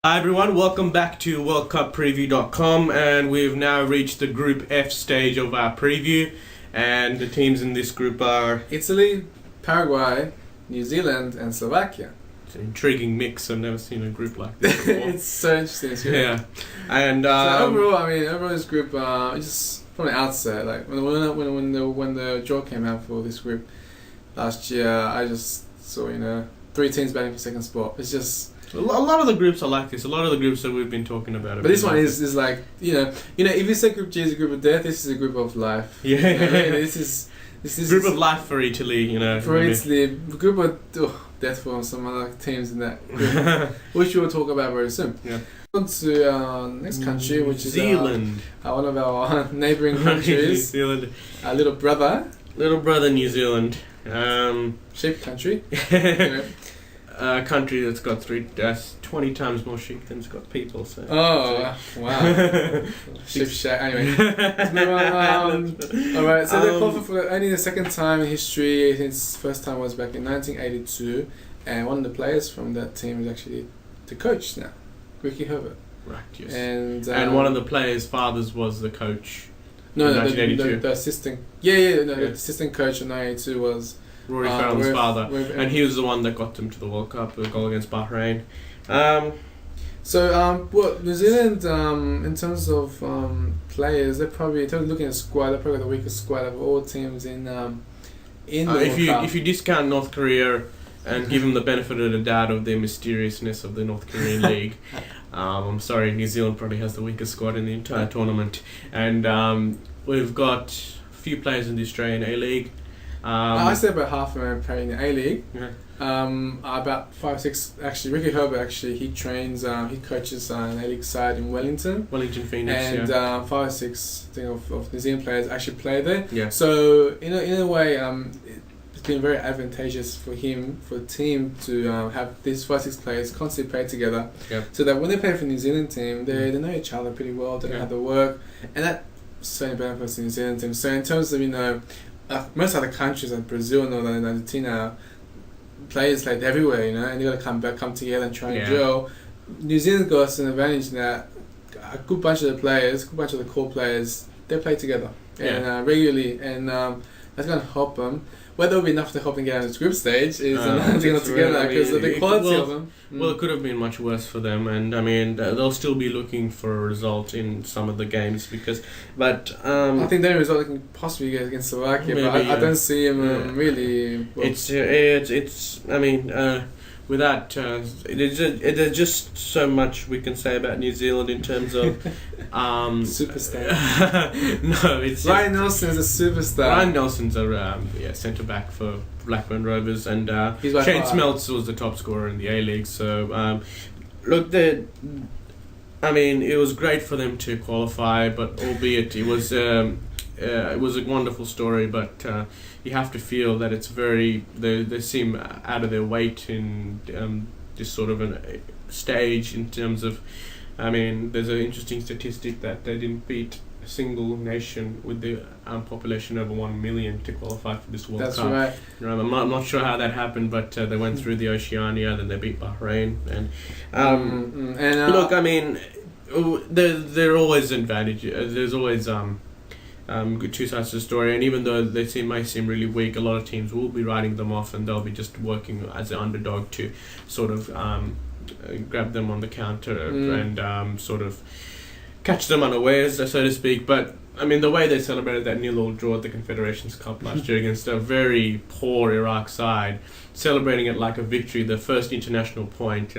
Hi everyone, welcome back to WorldCupPreview.com, and we've now reached the Group F stage of our preview, and the teams in this group are... Italy, Paraguay, New Zealand and Slovakia. It's an intriguing mix. I've never seen a group like this before. It's so interesting. It's really Yeah, and so overall this group, just from the outset, like when the draw came out for this group last year, I just saw 3 teams batting for second spot. It's just a lot of the groups are like this. A lot of the groups that we've been talking about. But this one is like if you say Group G is a group of death, this is a group of life. Yeah, this is group of life for Italy. For Italy, group of death for some other teams in that group, which we'll talk about very soon. Yeah. On to our next country, which is Zealand. One of our neighbouring countries. New Zealand. Our little brother. Little brother New Zealand. Sheep country. A country that's got 20 times more sheep than it's got people. So. Oh, wow. Sheep shack. Anyway. Let's move on. Alright, so they qualified for only the second time in history. His first time was back in 1982. And one of the players from that team is actually the coach now, Ricky Herbert. Right, yes. And one of the players' fathers was the coach. No, in 1982. the assistant. The assistant coach in 1982 was Rory Farrell's father, and he was the one that got them to the World Cup, the goal against Bahrain. New Zealand, in terms of players, they're probably, in terms of looking at squad, they're probably the weakest squad of all teams in the World Cup. If you discount North Korea and give them the benefit of the doubt of the mysteriousness of the North Korean league, I'm sorry, New Zealand probably has the weakest squad in the entire tournament, and we've got a few players in the Australian A-League. I say about half of them play in the A-League. Yeah. About 5, 6. Actually, Ricky Herbert he trains. He coaches an A-League side in Wellington. Wellington Phoenix. And 5 or 6 of New Zealand players actually play there. Yeah. So in a way, it's been very advantageous for the team to have these 5 or 6 players constantly play together. Yeah. So that when they play for the New Zealand team, they know each other pretty well. They know how to work, and that certainly benefits the New Zealand team. So in terms of most other countries like Brazil and Argentina, players like everywhere, and you got to come together and try and gel. New Zealand got an advantage in that a good bunch of the core players, they play together and regularly, and that's going to help them. Whether it'll be enough to help them get out of this group stage is another thing altogether, because the quality of them. Well, it could have been much worse for them, and I mean they'll still be looking for a result in some of the games I think the only result they can possibly get against Slovakia, but I don't see them really. Well. Without there's just so much we can say about New Zealand in terms of superstar. No, it's Ryan Nelson is a superstar. Ryan Nelson's a centre back for Blackburn Rovers, and Shane Smeltz was the top scorer in the A-League. So look, it was great for them to qualify, but albeit it was a wonderful story, but you have to feel that it's they seem out of their weight in this sort of a stage in terms of, there's an interesting statistic that they didn't beat a single nation with the population over 1 million to qualify for this World Cup. That's right. I'm not sure how that happened, but they went through the Oceania, then they beat Bahrain, and look, there are always advantages. There's always good two sides to the story, and even though they may seem really weak, a lot of teams will be writing them off, and they'll be just working as an underdog to sort of grab them on the counter and sort of catch them unawares, so to speak. But the way they celebrated that 0-0 draw at the Confederations Cup last year against a very poor Iraq side, celebrating it like a victory, the first international point,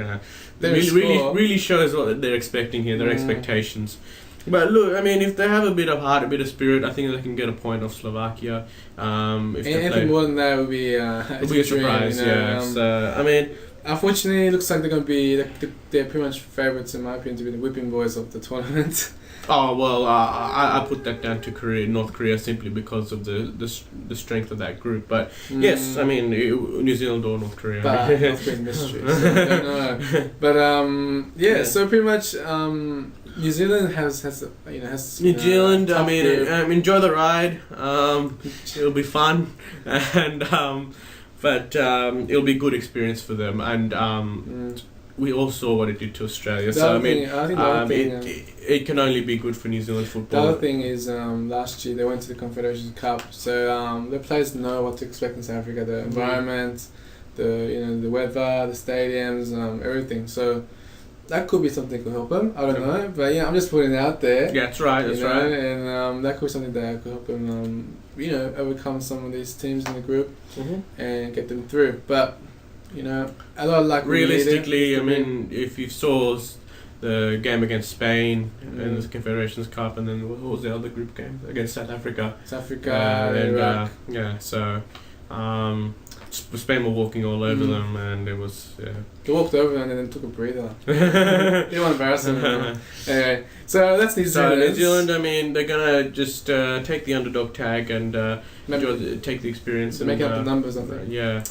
really shows what they're expecting here, their expectations. But look, if they have a bit of heart, a bit of spirit, I think they can get a point off Slovakia. Anything more than that would be a surprise. Unfortunately, it looks like they're pretty much favourites, in my opinion, to be the whipping boys of the tournament. Oh well, I put that down to North Korea, simply because of the strength of that group. But yes, New Zealand or North Korea. But North Korean mystery, so I don't know. But so pretty much. New Zealand has New Zealand. Enjoy the ride. It'll be fun, and but it'll be a good experience for them. And we all saw what it did to Australia. The So I other mean, thing- I think the other thing, it can only be good for New Zealand the football. other thing is last year they went to the Confederations Cup, so the players know what to expect in South Africa, the environment, the weather, the stadiums, everything. So that could be something that could help them. I don't know, but I'm just putting it out there. Yeah, that's right. That's right. And that could be something that could help them, overcome some of these teams in the group and get them through. But a lot of luck. Realistically, I mean, if you saw the game against Spain in the Confederations Cup, and then what was the other group game against South Africa? South Africa, Iraq. So Spain were walking all over them, and it was They walked over and then took a breather. They were embarrassing. Anyway, so that's New Zealand. New Zealand, I mean, they're gonna just take the underdog tag and take the experience and make up the numbers, I think. Yeah.